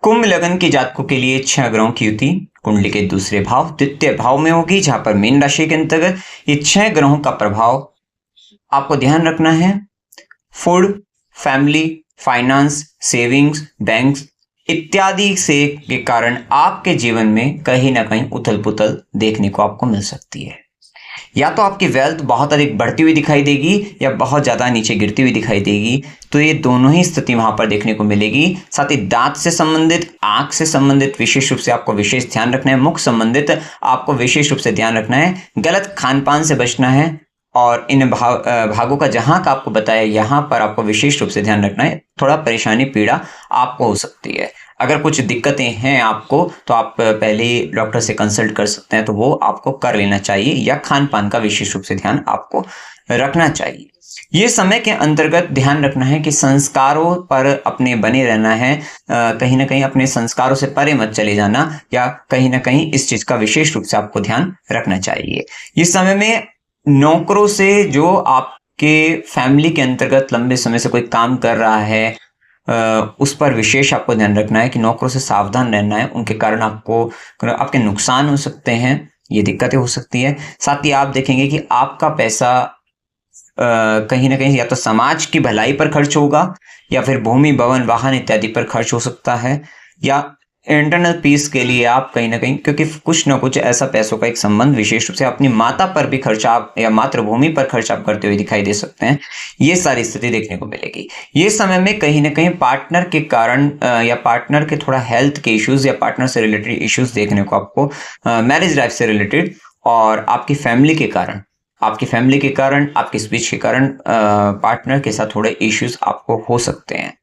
कुंभ लग्न के जातकों के लिए 6 ग्रहों की युति कुंडली के दूसरे भाव द्वितीय भाव में होगी, जहां पर मीन राशि के अंतर्गत ये 6 ग्रहों का प्रभाव आपको ध्यान रखना है। Food, family, finance, savings, banks इत्यादि से के कारण आपके जीवन में कहीं ना कहीं उथल पुथल देखने को आपको मिल सकती है। या तो आपकी वेल्थ बहुत अधिक बढ़ती हुई दिखाई देगी या बहुत ज़्यादा नीचे गिरती हुई दिखाई देगी, तो ये दोनों ही स्थिति वहां पर देखने को मिलेगी। साथ ही दांत से संबंधित, आंख से संबंधित विशेष रूप से आपको विशेष ध्यान रखना है। मुख संबंधित आपको विशेष रूप से ध्यान रखना है। गलत खान पान से बचना है और इन भागों का जहां का आपको बताया यहाँ पर आपको विशेष रूप से ध्यान रखना है। थोड़ा परेशानी पीड़ा आपको हो सकती है। अगर कुछ दिक्कतें हैं आपको तो आप पहले ही डॉक्टर से कंसल्ट कर सकते हैं, तो वो आपको कर लेना चाहिए, या खान पान का विशेष रूप से ध्यान आपको रखना चाहिए। ये समय के अंतर्गत ध्यान रखना है कि संस्कारों पर अपने बने रहना है। कहीं ना कहीं अपने संस्कारों से परे मत चले जाना, या कहीं ना कहीं इस चीज का विशेष रूप से आपको ध्यान रखना चाहिए। इस समय में नौकरों से, जो आपके फैमिली के अंतर्गत लंबे समय से कोई काम कर रहा है, उस पर विशेष आपको ध्यान रखना है कि नौकरों से सावधान रहना है। उनके कारण आपके नुकसान हो सकते हैं, ये दिक्कतें हो सकती है। साथ ही आप देखेंगे कि आपका पैसा कहीं ना कहीं या तो समाज की भलाई पर खर्च होगा, या फिर भूमि, भवन, वाहन इत्यादि पर खर्च हो सकता है, या इंटरनल पीस के लिए आप कहीं ना कहीं, क्योंकि कुछ ना कुछ ऐसा पैसों का एक संबंध विशेष रूप से अपनी माता पर भी खर्च आप, या मातृभूमि पर खर्च आप करते हुए दिखाई दे सकते हैं। ये सारी स्थिति देखने को मिलेगी। ये समय में कहीं ना कहीं पार्टनर के कारण या पार्टनर के थोड़ा हेल्थ के इश्यूज या पार्टनर से रिलेटेड इश्यूज देखने को आपको, मैरिज लाइफ से रिलेटेड, और आपकी फैमिली के कारण, आपकी स्पीच के कारण पार्टनर के साथ थोड़े इश्यूज आपको हो सकते हैं।